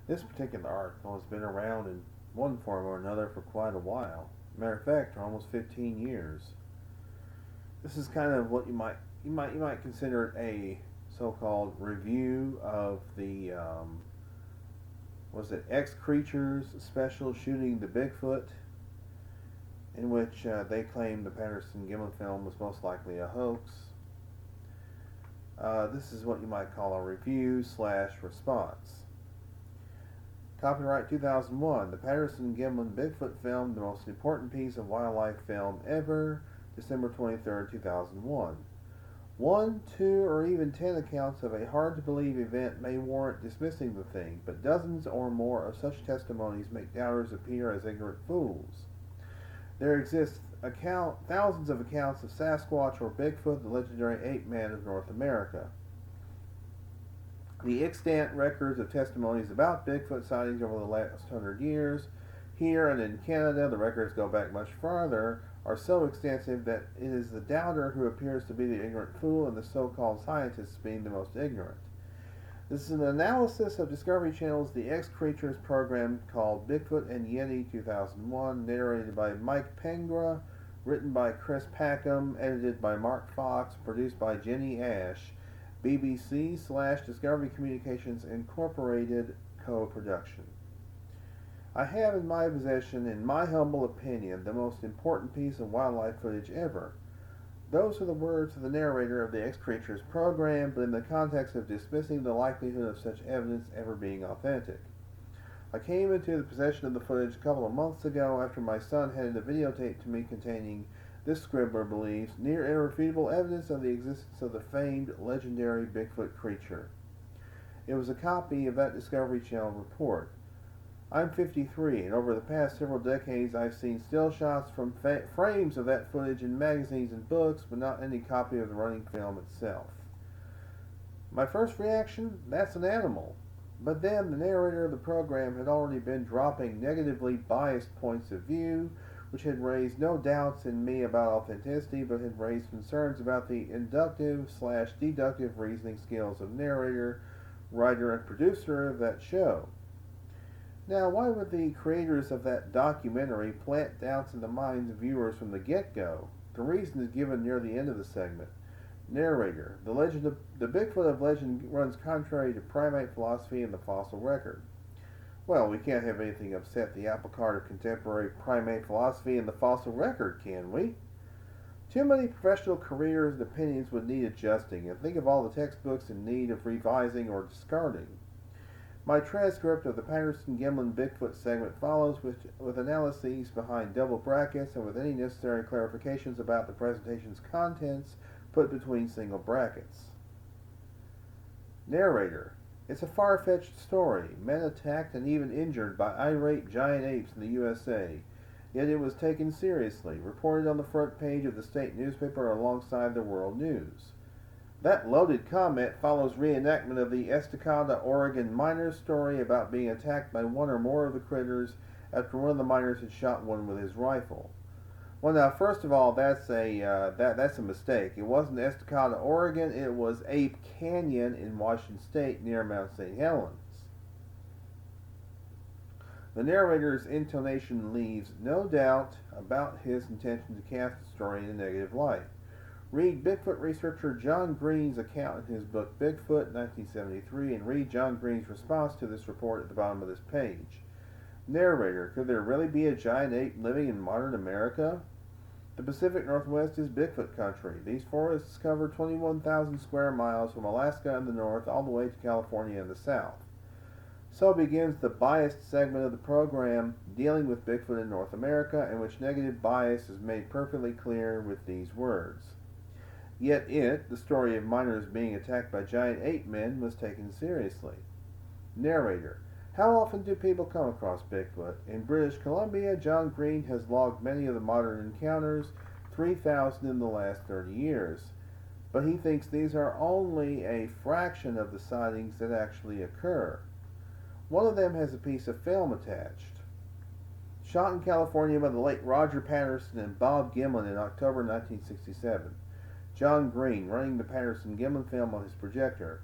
This particular article has been around in one form or another for quite a while. Matter of fact, for almost 15 years. This is kind of what you might consider a so-called review of the was it X Creatures special shooting the Bigfoot, in which they claim the Patterson Gimlin film was most likely a hoax. This is what you might call a review slash response. Copyright 2001. The Patterson Gimlin Bigfoot film, the most important piece of wildlife film ever. December 23rd, 2001. 1, 2, or even 10 accounts of a hard-to-believe event may warrant dismissing the thing, but dozens or more of such testimonies make doubters appear as ignorant fools. There exist thousands of accounts of Sasquatch or Bigfoot, the legendary ape-man of North America. The extant records of testimonies about Bigfoot sightings over the last 100 years, here and in Canada, the records go back much farther, are so extensive that it is the doubter who appears to be the ignorant fool and the so-called scientists being the most ignorant. This is an analysis of Discovery Channel's The X Creatures program called Bigfoot and Yeti 2001, narrated by Mike Pengra, written by Chris Packham, edited by Mark Fox, produced by Jenny Ash, BBC/Discovery Communications Incorporated co-production. I have in my possession, in my humble opinion, the most important piece of wildlife footage ever. Those are the words of the narrator of the X Creatures program, but in the context of dismissing the likelihood of such evidence ever being authentic. I came into the possession of the footage a couple of months ago after my son handed a videotape to me containing, this scribbler believes, near irrefutable evidence of the existence of the famed legendary Bigfoot creature. It was a copy of that Discovery Channel report. I'm 53, and over the past several decades I've seen still shots from frames of that footage in magazines and books, but not any copy of the running film itself. My first reaction, that's an animal. But then the narrator of the program had already been dropping negatively biased points of view, which had raised no doubts in me about authenticity, but had raised concerns about the inductive/deductive reasoning skills of narrator, writer, and producer of that show. Now, why would the creators of that documentary plant doubts in the minds of viewers from the get-go? The reason is given near the end of the segment. Narrator: the Bigfoot of legend runs contrary to primate philosophy and the fossil record. Well, we can't have anything upset the apple cart of contemporary primate philosophy and the fossil record, can we? Too many professional careers and opinions would need adjusting, and think of all the textbooks in need of revising or discarding. My transcript of the Patterson Gimlin Bigfoot segment follows with analyses behind double brackets and with any necessary clarifications about the presentation's contents put between single brackets. Narrator: it's a far-fetched story. Men attacked and even injured by irate giant apes in the USA. Yet it was taken seriously, reported on the front page of the state newspaper alongside the world news. That loaded comment follows reenactment of the Estacada, Oregon miner's story about being attacked by one or more of the critters after one of the miners had shot one with his rifle. Well, now, first of all, that's a mistake. It wasn't Estacada, Oregon. It was Ape Canyon in Washington State near Mount St. Helens. The narrator's intonation leaves no doubt about his intention to cast the story in a negative light. Read Bigfoot researcher John Green's account in his book Bigfoot, 1973, and read John Green's response to this report at the bottom of this page. Narrator: could there really be a giant ape living in modern America? The Pacific Northwest is Bigfoot country. These forests cover 21,000 square miles from Alaska in the north all the way to California in the south. So begins the biased segment of the program dealing with Bigfoot in North America, in which negative bias is made perfectly clear with these words. Yet it, the story of miners being attacked by giant ape men, was taken seriously. Narrator: how often do people come across Bigfoot? In British Columbia, John Green has logged many of the modern encounters, 3,000 in the last 30 years. But he thinks these are only a fraction of the sightings that actually occur. One of them has a piece of film attached. Shot in California by the late Roger Patterson and Bob Gimlin in October 1967. John Green, running the Patterson Gimlin film on his projector.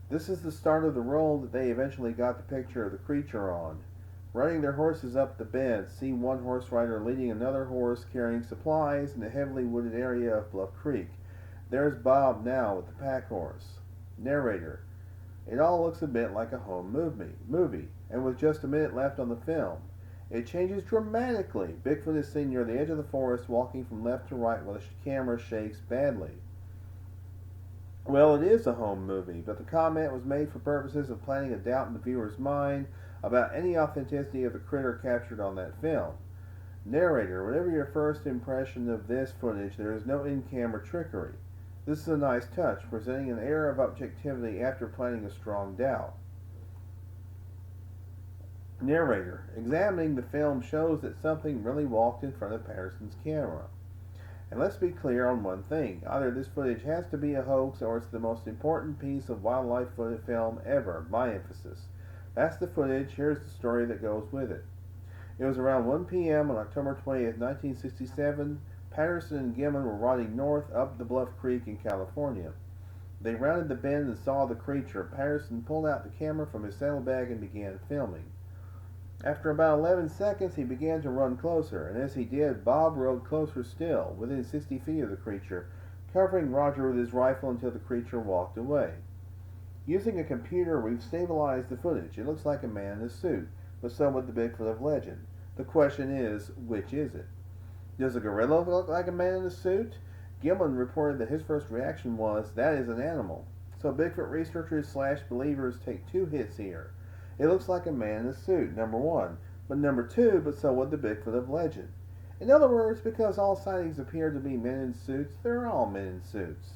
This is the start of the roll that they eventually got the picture of the creature on. Riding their horses up the bed, see one horse rider leading another horse carrying supplies in the heavily wooded area of Bluff Creek. There's Bob now with the pack horse. Narrator. It all looks a bit like a home movie, and with just a minute left on the film. It changes dramatically. Bigfoot is seen near the edge of the forest, walking from left to right while the camera shakes badly. Well, it is a home movie, but the comment was made for purposes of planting a doubt in the viewer's mind about any authenticity of the critter captured on that film. Narrator, whatever your first impression of this footage, there is no in-camera trickery. This is a nice touch, presenting an air of objectivity after planting a strong doubt. Narrator, examining the film shows that something really walked in front of Patterson's camera. And let's be clear on one thing. Either this footage has to be a hoax or it's the most important piece of wildlife film ever. My emphasis. That's the footage. Here's the story that goes with it. It was around 1 p.m. on October 20th, 1967. Patterson and Gimlin were riding north up the Bluff Creek in California. They rounded the bend and saw the creature. Patterson pulled out the camera from his saddlebag and began filming. After about 11 seconds, he began to run closer, and as he did, Bob rode closer still, within 60 feet of the creature, covering Roger with his rifle until the creature walked away. Using a computer, we've stabilized the footage. It looks like a man in a suit, but so would the Bigfoot of legend. The question is, which is it? Does a gorilla look like a man in a suit? Gimlin reported that his first reaction was, that is an animal. So Bigfoot researchers / believers take two hits here. It looks like a man in a suit, number one. But number two, but so would the Bigfoot of legend. In other words, because all sightings appear to be men in suits, they're all men in suits.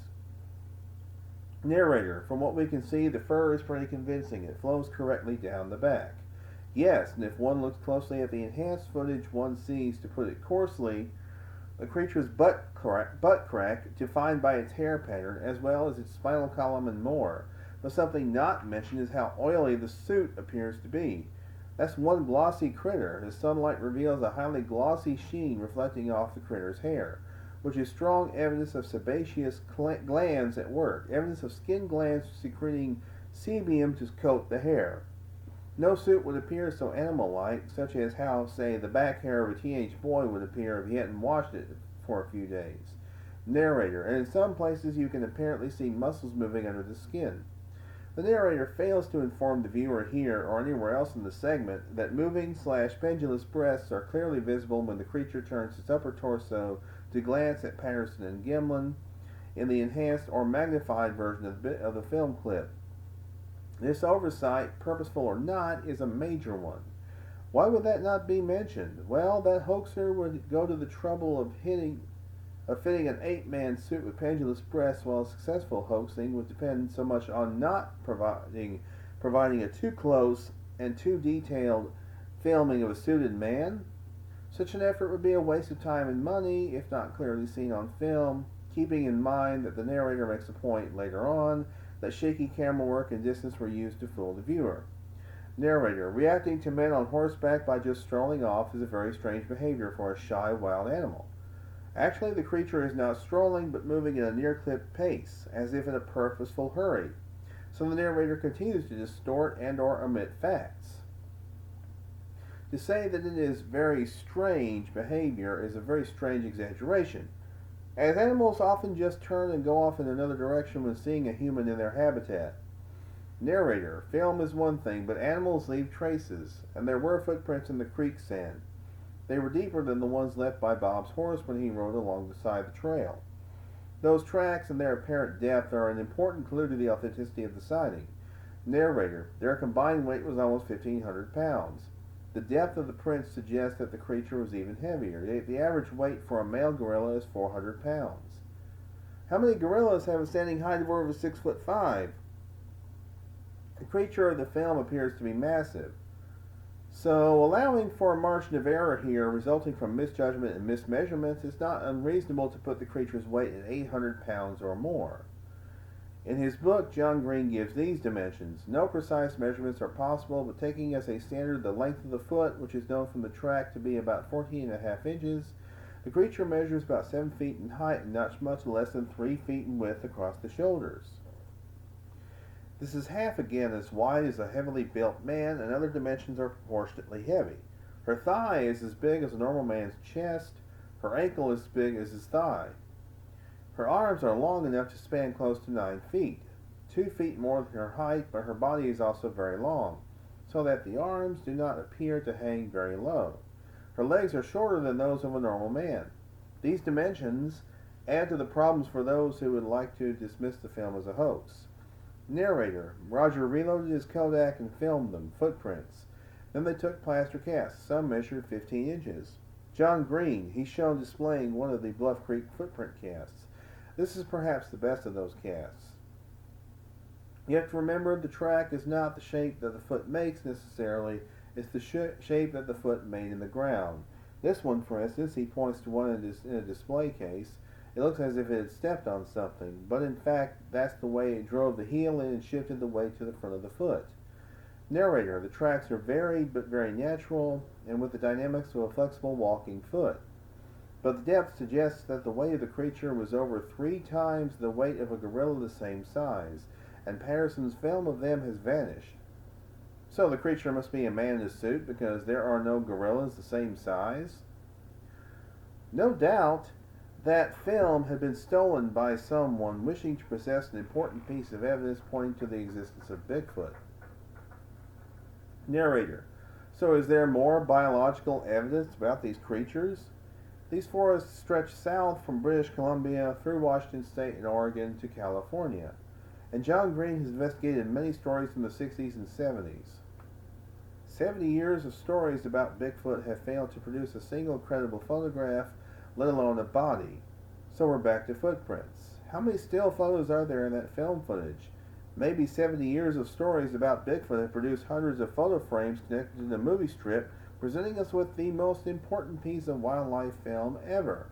Narrator, from what we can see, the fur is pretty convincing. It flows correctly down the back. Yes, and if one looks closely at the enhanced footage, one sees, to put it coarsely, the creature's butt crack, defined by its hair pattern, as well as its spinal column and more. But something not mentioned is how oily the suit appears to be. That's one glossy critter. The sunlight reveals a highly glossy sheen reflecting off the critter's hair, which is strong evidence of sebaceous glands at work, evidence of skin glands secreting sebum to coat the hair. No suit would appear so animal-like, such as how, say, the back hair of a teenage boy would appear if he hadn't washed it for a few days. Narrator, and in some places you can apparently see muscles moving under the skin. The narrator fails to inform the viewer here or anywhere else in the segment that moving / pendulous breasts are clearly visible when the creature turns its upper torso to glance at Patterson and Gimlin in the enhanced or magnified version of the film clip. This oversight, purposeful or not, is a major one. Why would that not be mentioned? Well, that hoaxer would go to the trouble of fitting an ape-man suit with pendulous breasts, while successful hoaxing would depend so much on not providing a too close and too detailed filming of a suited man. Such an effort would be a waste of time and money if not clearly seen on film, keeping in mind that the narrator makes a point later on that shaky camera work and distance were used to fool the viewer. Narrator, reacting to men on horseback by just strolling off is a very strange behavior for a shy wild animal. Actually, the creature is not strolling, but moving at a near-clip pace, as if in a purposeful hurry. So the narrator continues to distort and or omit facts. To say that it is very strange behavior is a very strange exaggeration, as animals often just turn and go off in another direction when seeing a human in their habitat. Narrator, film is one thing, but animals leave traces, and there were footprints in the creek sand. They were deeper than the ones left by Bob's horse when he rode along the side of the trail. Those tracks and their apparent depth are an important clue to the authenticity of the sighting. Narrator, their combined weight was almost 1,500 pounds. The depth of the prints suggests that the creature was even heavier. The average weight for a male gorilla is 400 pounds. How many gorillas have a standing height of over 6'5"? The creature of the film appears to be massive. So, allowing for a margin of error here resulting from misjudgment and mismeasurements, it's not unreasonable to put the creature's weight at 800 pounds or more. In his book, John Green gives these dimensions. No precise measurements are possible, but taking as a standard the length of the foot, which is known from the track to be about 14.5 inches, the creature measures about 7 feet in height and not much less than 3 feet in width across the shoulders. This is half again as wide as a heavily built man, and other dimensions are proportionately heavy. Her thigh is as big as a normal man's chest, her ankle is as big as his thigh. Her arms are long enough to span close to 9 feet, 2 feet more than her height, but her body is also very long, so that the arms do not appear to hang very low. Her legs are shorter than those of a normal man. These dimensions add to the problems for those who would like to dismiss the film as a hoax. Narrator: Roger reloaded his Kodak and filmed them, footprints. Then they took plaster casts. Some measured 15 inches. John Green, he's shown displaying one of the Bluff Creek footprint casts. This is perhaps the best of those casts. You have to remember the track is not the shape that the foot makes necessarily, it's the shape that the foot made in the ground. This one, for instance, he points to one in a display case. It looks as if it had stepped on something, but in fact, that's the way it drove the heel in and shifted the weight to the front of the foot. Narrator: the tracks are varied but very natural, and with the dynamics of a flexible walking foot. But the depth suggests that the weight of the creature was over 3 times the weight of a gorilla the same size, and Patterson's film of them has vanished. So the creature must be a man in a suit because there are no gorillas the same size? No doubt that film had been stolen by someone wishing to possess an important piece of evidence pointing to the existence of Bigfoot. Narrator: so is there more biological evidence about these creatures? These forests stretch south from British Columbia through Washington State and Oregon to California, and John Green has investigated many stories from the 60s and 70s. 70 years of stories about Bigfoot have failed to produce a single credible photograph, let alone a body. So we're back to footprints. How many still photos are there in that film footage? Maybe 70 years of stories about Bigfoot have produced hundreds of photo frames connected to the movie strip, presenting us with the most important piece of wildlife film ever.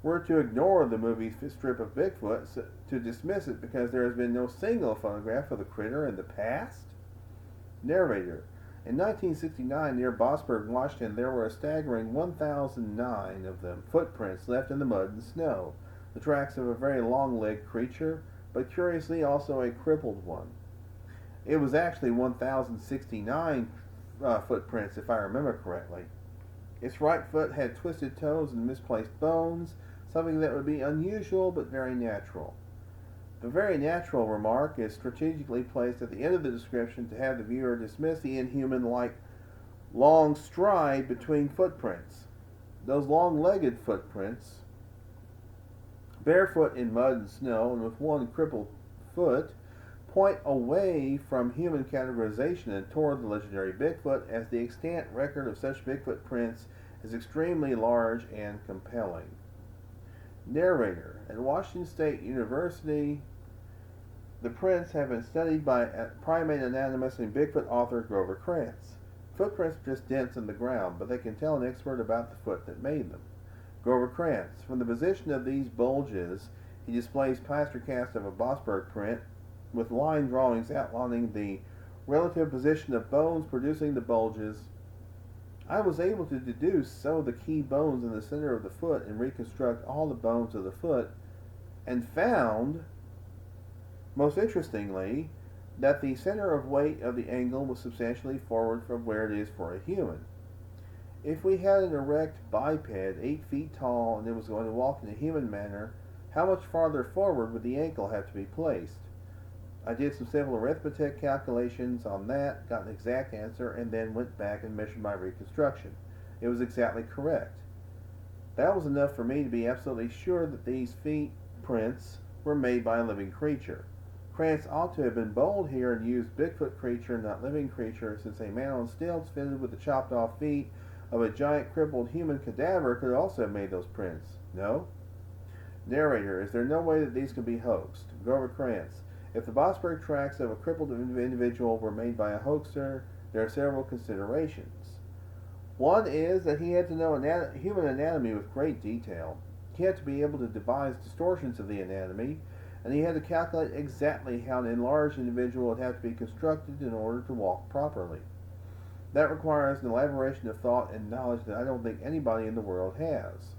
We're to ignore the movie strip of Bigfoot, to dismiss it because there has been no single photograph of the critter in the past? Narrator: in 1969, near Bossburg, Washington, there were a staggering 1,009 of them, footprints left in the mud and snow, the tracks of a very long-legged creature, but curiously also a crippled one. It was actually 1,069 footprints, if I remember correctly. Its right foot had twisted toes and misplaced bones, something that would be unusual but very natural. The very natural remark is strategically placed at the end of the description to have the viewer dismiss the inhuman-like long stride between footprints. Those long-legged footprints, barefoot in mud and snow and with one crippled foot, point away from human categorization and toward the legendary Bigfoot, as the extant record of such Bigfoot prints is extremely large and compelling. Narrator: at Washington State University, the prints have been studied by primate anatomist and Bigfoot author Grover Krantz. Footprints are just dents in the ground, but they can tell an expert about the foot that made them. Grover Krantz: from the position of these bulges, he displays plaster cast of a Bossburg print with line drawings outlining the relative position of bones producing the bulges. I was able to deduce some of the key bones in the center of the foot and reconstruct all the bones of the foot, and found, most interestingly, that the center of weight of the angle was substantially forward from where it is for a human. If we had an erect biped 8 feet tall and it was going to walk in a human manner, how much farther forward would the ankle have to be placed? I did some simple arithmetic calculations on that, got an exact answer, and then went back and measured my reconstruction. It was exactly correct. That was enough for me to be absolutely sure that these feet prints were made by a living creature. Krantz ought to have been bold here and used Bigfoot creature, not living creature, since a man on stilts fitted with the chopped off feet of a giant crippled human cadaver could also have made those prints. No? Narrator: is there no way that these could be hoaxed? Grover Krantz: if the Bossburg tracks of a crippled individual were made by a hoaxer, there are several considerations. One is that he had to know human anatomy with great detail. He had to be able to devise distortions of the anatomy, and he had to calculate exactly how an enlarged individual would have to be constructed in order to walk properly. That requires an elaboration of thought and knowledge that I don't think anybody in the world has.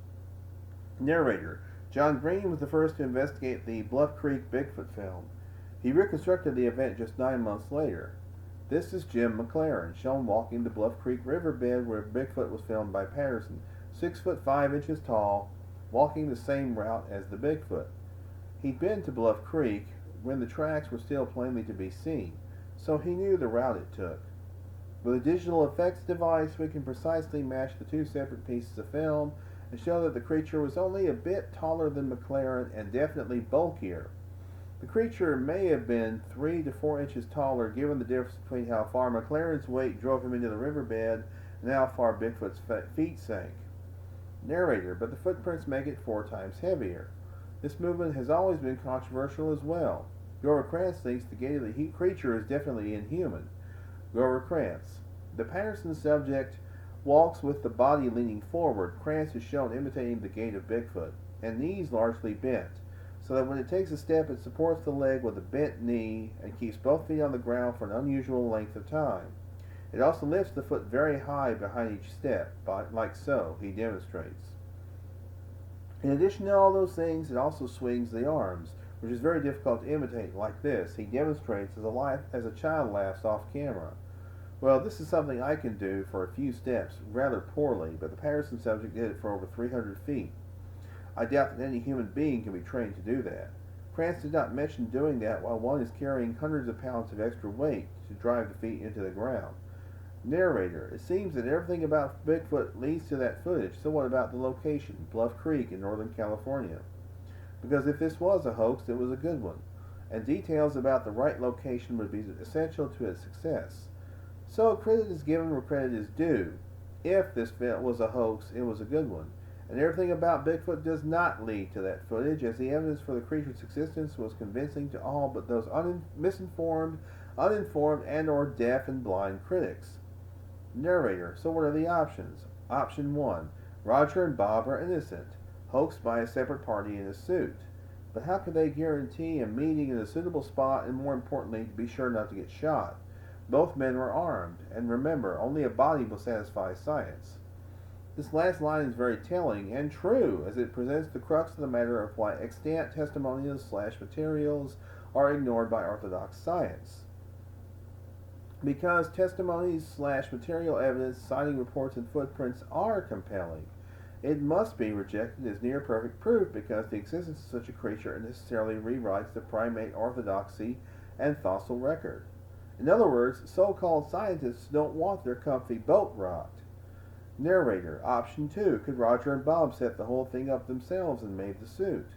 Narrator: John Green was the first to investigate the Bluff Creek Bigfoot film. He reconstructed the event just 9 months later. This is Jim McLaren, shown walking the Bluff Creek riverbed where Bigfoot was filmed by Patterson, 6 foot 5 inches tall, walking the same route as the Bigfoot. He'd been to Bluff Creek when the tracks were still plainly to be seen, so he knew the route it took. With a digital effects device, we can precisely match the two separate pieces of film and show that the creature was only a bit taller than McLaren and definitely bulkier. The creature may have been 3 to 4 inches taller given the difference between how far McLaren's weight drove him into the riverbed and how far Bigfoot's feet sank. Narrator, but the footprints make it 4 times heavier. This movement has always been controversial as well. Grover Krantz thinks the gait of the creature is definitely inhuman. Grover Krantz. The Patterson subject walks with the body leaning forward. Krantz is shown imitating the gait of Bigfoot, and knees largely bent, so that when it takes a step it supports the leg with a bent knee and keeps both feet on the ground for an unusual length of time. It also lifts the foot very high behind each step, like so, he demonstrates. In addition to all those things, it also swings the arms, which is very difficult to imitate, like this, he demonstrates as a child laughs off camera. Well, this is something I can do for a few steps, rather poorly, but the Patterson subject did it for over 300 feet. I doubt that any human being can be trained to do that. Krantz did not mention doing that while one is carrying hundreds of pounds of extra weight to drive the feet into the ground. Narrator, it seems that everything about Bigfoot leads to that footage, so what about the location, Bluff Creek in Northern California? Because if this was a hoax, it was a good one, and details about the right location would be essential to its success. So credit is given where credit is due. If this was a hoax, it was a good one. And everything about Bigfoot does not lead to that footage, as the evidence for the creature's existence was convincing to all but those misinformed, uninformed, and or deaf and blind critics. Narrator, so what are the options? Option 1. Roger and Bob are innocent, hoaxed by a separate party in a suit. But how could they guarantee a meeting in a suitable spot and, more importantly, to be sure not to get shot? Both men were armed, and remember, only a body will satisfy science. This last line is very telling and true, as it presents the crux of the matter of why extant testimonials/materials are ignored by orthodox science. Because testimonies/material evidence, citing reports and footprints are compelling, it must be rejected as near perfect proof because the existence of such a creature necessarily rewrites the primate orthodoxy and fossil record. In other words, so-called scientists don't want their comfy boat rocked. Narrator, option 2. Could Roger and Bob set the whole thing up themselves and made the suit?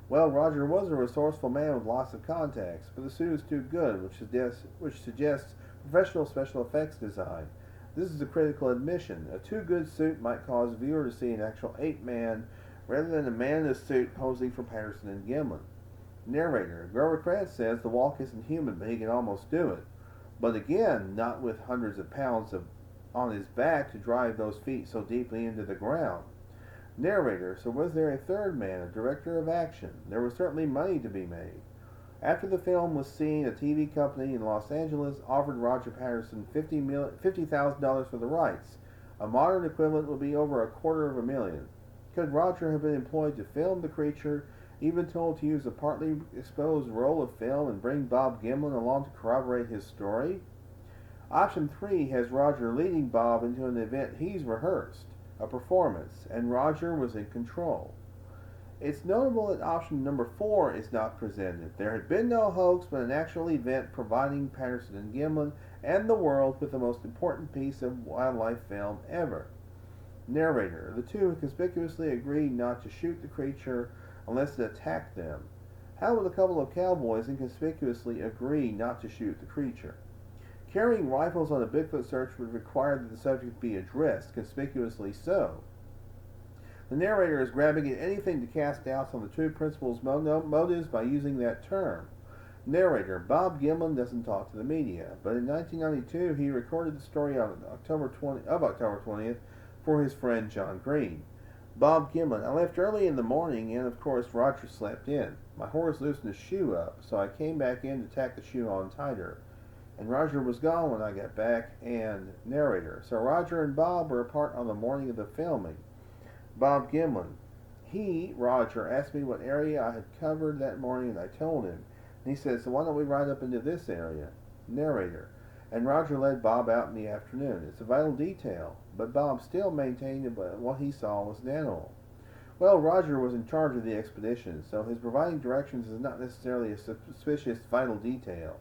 Well, Roger was a resourceful man with lots of contacts, but the suit is too good, which suggests professional special effects design. This is a critical admission. A too good suit might cause a viewer to see an actual ape-man rather than a man in a suit posing for Patterson and Gimlin. Narrator, Grover Krantz says the walk isn't human, but he can almost do it. But again, not with hundreds of pounds on his back to drive those feet so deeply into the ground. Narrator, so was there a third man, a director of action? There was certainly money to be made. After the film was seen, a TV company in Los Angeles offered Roger Patterson $50,000 for the rights. A modern equivalent would be over $250,000. Could Roger have been employed to film the creature, even told to use a partly exposed roll of film and bring Bob Gimlin along to corroborate his story? Option 3 has Roger leading Bob into an event he's rehearsed, a performance, and Roger was in control. It's notable that option number 4 is not presented. There had been no hoax, but an actual event providing Patterson and Gimlin and the world with the most important piece of wildlife film ever. Narrator, the two conspicuously agreed not to shoot the creature unless it attacked them. How would a couple of cowboys inconspicuously agree not to shoot the creature? Carrying rifles on a Bigfoot search would require that the subject be addressed, conspicuously so. The narrator is grabbing at anything to cast doubts on the true principal's motives by using that term. Narrator, Bob Gimlin doesn't talk to the media, but in 1992 he recorded the story on October 20th for his friend John Green. Bob Gimlin, I left early in the morning and of course Roger slept in. My horse loosened his shoe up, so I came back in to tack the shoe on tighter. And Roger was gone when I got back, and narrator. So Roger and Bob were apart on the morning of the filming. Bob Gimlin. Roger, asked me what area I had covered that morning, and I told him. And he said, so why don't we ride up into this area? Narrator. And Roger led Bob out in the afternoon. It's a vital detail, but Bob still maintained that what he saw was an animal. Well, Roger was in charge of the expedition, so his providing directions is not necessarily a suspicious vital detail.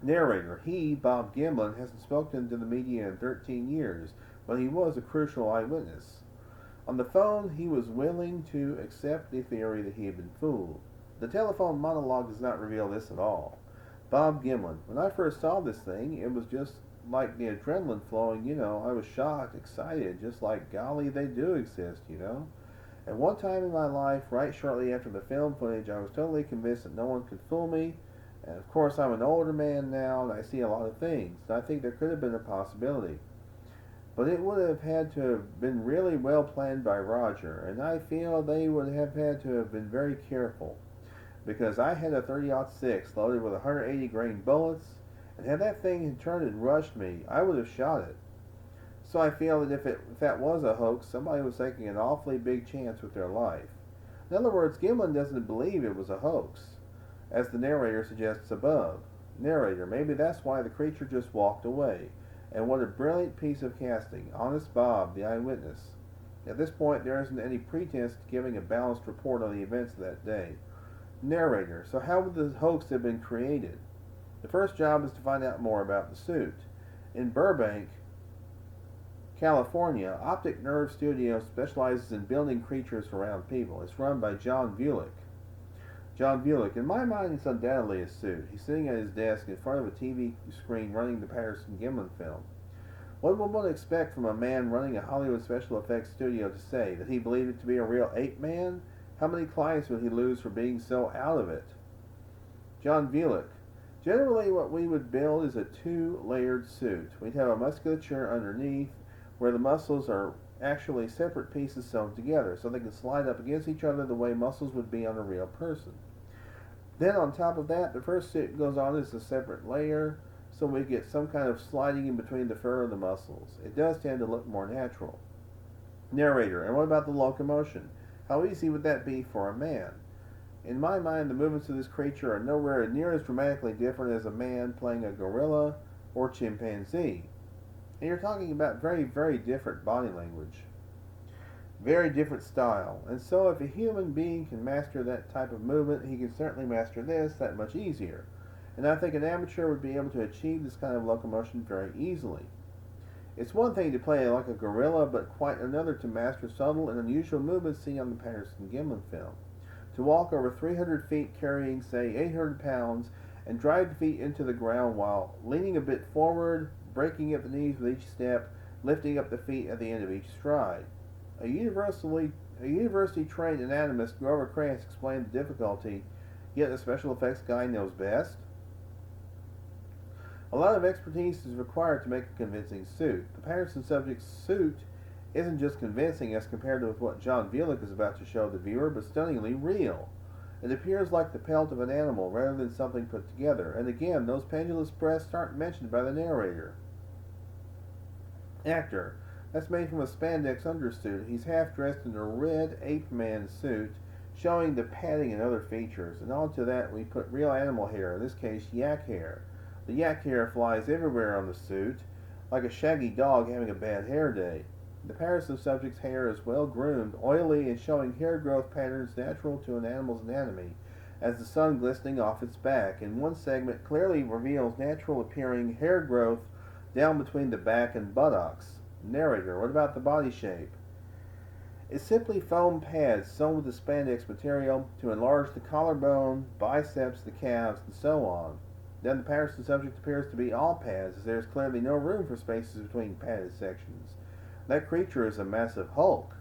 Narrator. He, Bob Gimlin, hasn't spoken to the media in 13 years, but he was a crucial eyewitness. On the phone, he was willing to accept the theory that he had been fooled. The telephone monologue does not reveal this at all. Bob Gimlin. When I first saw this thing, it was just like the adrenaline flowing, I was shocked, excited, just like, golly, they do exist, At one time in my life, right shortly after the film footage, I was totally convinced that no one could fool me. And of course, I'm an older man now, and I see a lot of things. And I think there could have been a possibility. But it would have had to have been really well planned by Roger, and I feel they would have had to have been very careful. Because I had a 30-06 loaded with 180 grain bullets, and had that thing had turned and rushed me, I would have shot it. So I feel that if that was a hoax, somebody was taking an awfully big chance with their life. In other words, Gimlin doesn't believe it was a hoax, as the narrator suggests above. Narrator. Maybe that's why the creature just walked away. And what a brilliant piece of casting. Honest Bob, the eyewitness. At this point, there isn't any pretense to giving a balanced report on the events of that day. Narrator. So how would the hoax have been created? The first job is to find out more about the suit. In Burbank, California, Optic Nerve Studio specializes in building creatures around people. It's run by John Vulick. John Vulick. In my mind, it's undoubtedly a suit. He's sitting at his desk in front of a TV screen running the Patterson Gimlin film. What would one expect from a man running a Hollywood special effects studio to say? That he believed it to be a real ape man? How many clients would he lose for being so out of it? John Vulick. Generally, what we would build is a two-layered suit. We'd have a musculature underneath where the muscles are actually separate pieces sewn together so they can slide up against each other the way muscles would be on a real person. Then on top of that, the first suit goes on as a separate layer so we get some kind of sliding in between the fur and the muscles. It does tend to look more natural. Narrator. And what about the locomotion? How easy would that be for a man? In my mind, the movements of this creature are nowhere near as dramatically different as a man playing a gorilla or chimpanzee. And you're talking about very, very different body language. Very different style. And so if a human being can master that type of movement, he can certainly master this that much easier. And I think an amateur would be able to achieve this kind of locomotion very easily. It's one thing to play like a gorilla, but quite another to master subtle and unusual movements seen on the Patterson Gimlin film. To walk over 300 feet carrying, say, 800 pounds and drive the feet into the ground while leaning a bit forward, breaking at the knees with each step, lifting up the feet at the end of each stride. A university-trained anatomist, Grover Krantz, explained the difficulty, yet a special effects guy knows best. A lot of expertise is required to make a convincing suit. The Patterson subject's suit isn't just convincing as compared to what John Vulick is about to show the viewer, but stunningly real. It appears like the pelt of an animal rather than something put together. And again, those pendulous breasts aren't mentioned by the narrator. Actor. That's made from a spandex undersuit. He's half dressed in a red ape man suit, showing the padding and other features. And onto that we put real animal hair, in this case yak hair. The yak hair flies everywhere on the suit, like a shaggy dog having a bad hair day. The Patterson subject's hair is well groomed, oily, and showing hair growth patterns natural to an animal's anatomy, as the sun glistening off its back. In one segment clearly reveals natural appearing hair growth down between the back and buttocks. Narrator. What about the body shape? It's simply foam pads sewn with the spandex material to enlarge the collarbone, biceps, the calves, and so on. Then the Patterson subject appears to be all pads, as there is clearly no room for spaces between padded sections. That creature is a massive hulk.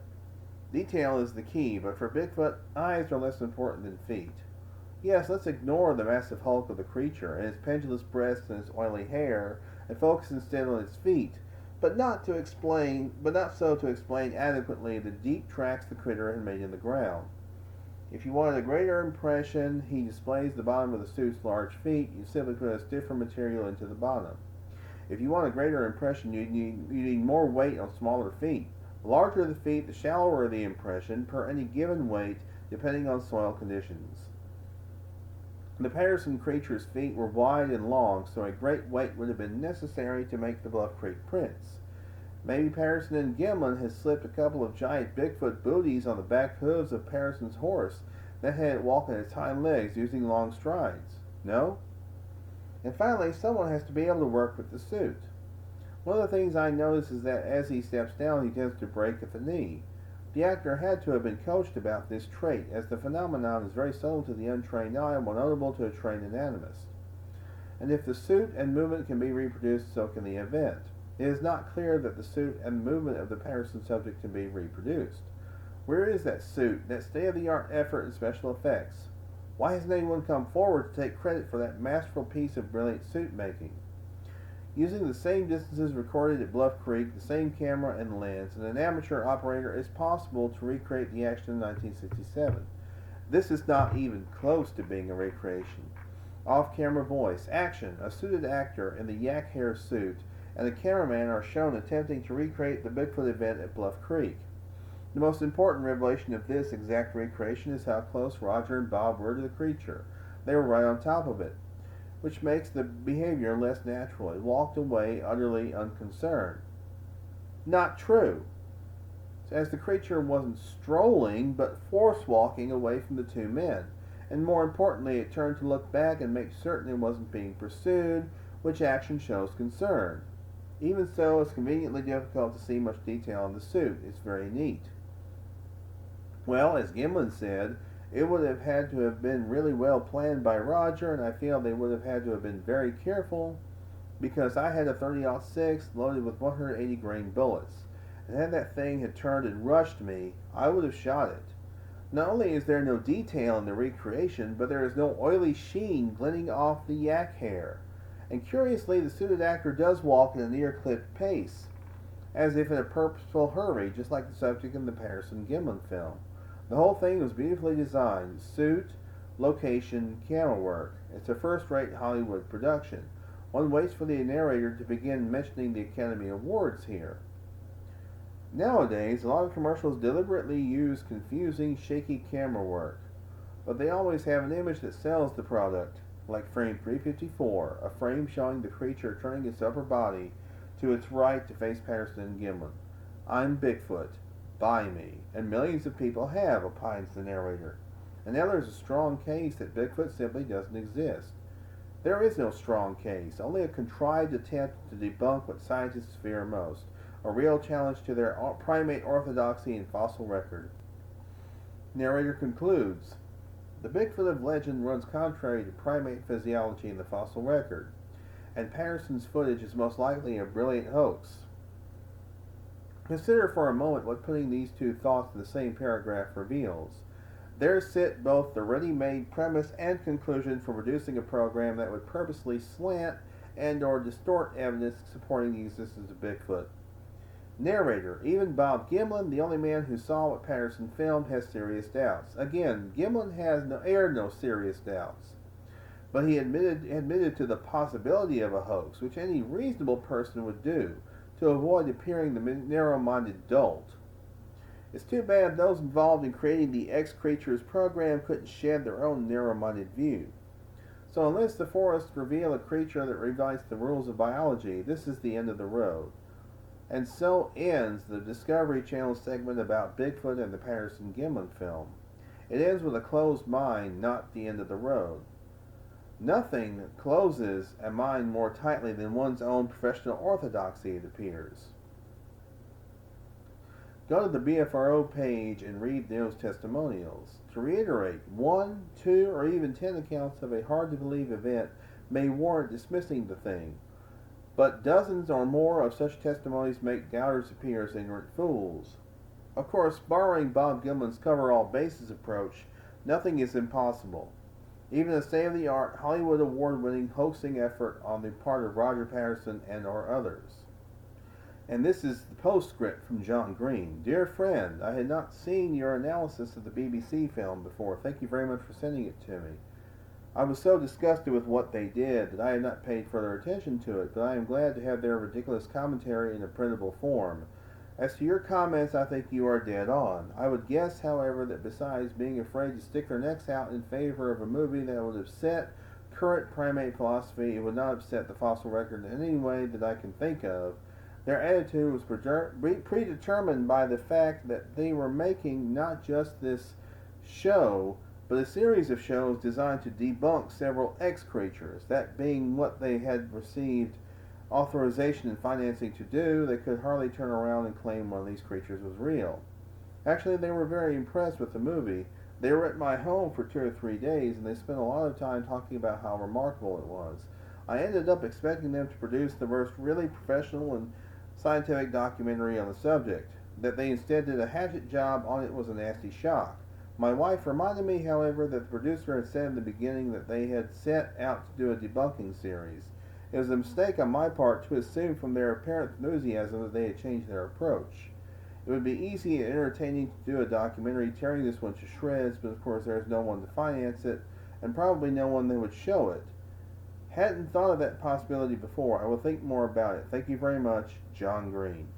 Detail is the key, but for Bigfoot, eyes are less important than feet. Yes, let's ignore the massive hulk of the creature and its pendulous breasts and its oily hair, and focus instead on its feet, but not so to explain adequately the deep tracks the critter had made in the ground. If you wanted a greater impression, he displays the bottom of the suit's large feet. You simply put a stiffer material into the bottom. If you want a greater impression, you need more weight on smaller feet. The larger the feet, the shallower the impression per any given weight, depending on soil conditions. The Patterson creature's feet were wide and long, so a great weight would have been necessary to make the Bluff Creek prints. Maybe Patterson and Gimlin had slipped a couple of giant Bigfoot booties on the back hooves of Patterson's horse that had it walking its hind legs using long strides. No? And finally, someone has to be able to work with the suit. One of the things I notice is that as he steps down, he tends to break at the knee. The actor had to have been coached about this trait, as the phenomenon is very subtle to the untrained eye and more notable to a trained anatomist. And if the suit and movement can be reproduced, so can the event. It is not clear that the suit and movement of the Patterson subject can be reproduced. Where is that suit, that state-of-the-art effort in special effects? Why hasn't anyone come forward to take credit for that masterful piece of brilliant suit making? Using the same distances recorded at Bluff Creek, the same camera and lens, and an amateur operator, it's possible to recreate the action in 1967. This is not even close to being a recreation. Off-camera voice, action, a suited actor in the yak hair suit, and a cameraman are shown attempting to recreate the Bigfoot event at Bluff Creek. The most important revelation of this exact recreation is how close Roger and Bob were to the creature. They were right on top of it, which makes the behavior less natural. It walked away utterly unconcerned. Not true, as the creature wasn't strolling, but force-walking away from the two men. And more importantly, it turned to look back and make certain it wasn't being pursued, which action shows concern. Even so, it's conveniently difficult to see much detail on the suit. It's very neat. Well, as Gimlin said, it would have had to have been really well planned by Roger, and I feel they would have had to have been very careful, because I had a .30-06 loaded with 180 grain bullets, and had that thing had turned and rushed me, I would have shot it. Not only is there no detail in the recreation, but there is no oily sheen glinting off the yak hair. And curiously, the suited actor does walk at a near-clipped pace, as if in a purposeful hurry, just like the subject in the Patterson Gimlin film. The whole thing was beautifully designed. Suit, location, camera work. It's a first-rate Hollywood production. One waits for the narrator to begin mentioning the Academy Awards here. Nowadays, a lot of commercials deliberately use confusing, shaky camera work, but they always have an image that sells the product, like frame 354, a frame showing the creature turning its upper body to its right to face Patterson and Gimlin. I'm Bigfoot. Buy me. And millions of people have, opines the narrator. And now there's a strong case that Bigfoot simply doesn't exist. There is no strong case, only a contrived attempt to debunk what scientists fear most, a real challenge to their primate orthodoxy and fossil record. Narrator concludes, the Bigfoot of legend runs contrary to primate physiology in the fossil record, and Patterson's footage is most likely a brilliant hoax. Consider for a moment what putting these two thoughts in the same paragraph reveals. There sit both the ready-made premise and conclusion for producing a program that would purposely slant and or distort evidence supporting the existence of Bigfoot. Narrator, even Bob Gimlin, the only man who saw what Patterson filmed, has serious doubts. Again, Gimlin has aired no serious doubts, but he admitted to the possibility of a hoax, which any reasonable person would do, to avoid appearing the narrow-minded dolt. It's too bad those involved in creating the X-Creatures program couldn't shed their own narrow-minded view. So unless the forests reveal a creature that rewrites the rules of biology, this is the end of the road. And so ends the Discovery Channel segment about Bigfoot and the Patterson Gimlin film. It ends with a closed mind, not the end of the road. Nothing closes a mind more tightly than one's own professional orthodoxy, it appears. Go to the BFRO page and read those testimonials. To reiterate, 1, 2, or even 10 accounts of a hard-to-believe event may warrant dismissing the thing, but dozens or more of such testimonies make doubters appear as ignorant fools. Of course, borrowing Bob Gimlin's cover-all-bases approach, nothing is impossible. Even a state-of-the-art, Hollywood award-winning hoaxing effort on the part of Roger Patterson and or others. And this is the postscript from John Green. Dear friend, I had not seen your analysis of the BBC film before. Thank you very much for sending it to me. I was so disgusted with what they did that I had not paid further attention to it, but I am glad to have their ridiculous commentary in a printable form. As to your comments, I think you are dead on. I would guess, however, that besides being afraid to stick their necks out in favor of a movie that would upset current primate philosophy, it would not upset the fossil record in any way that I can think of. Their attitude was predetermined by the fact that they were making not just this show, but a series of shows designed to debunk several X creatures. That being what they had received authorization and financing to do, they could hardly turn around and claim one of these creatures was real. Actually, they were very impressed with the movie. They were at my home for 2 or 3 days, and they spent a lot of time talking about how remarkable it was. I ended up expecting them to produce the first really professional and scientific documentary on the subject. That they instead did a hatchet job on it was a nasty shock. My wife reminded me, however, that the producer had said in the beginning that they had set out to do a debunking series. It was a mistake on my part to assume from their apparent enthusiasm that they had changed their approach. It would be easy and entertaining to do a documentary tearing this one to shreds, but of course there is no one to finance it, and probably no one that would show it. Hadn't thought of that possibility before. I will think more about it. Thank you very much, John Green.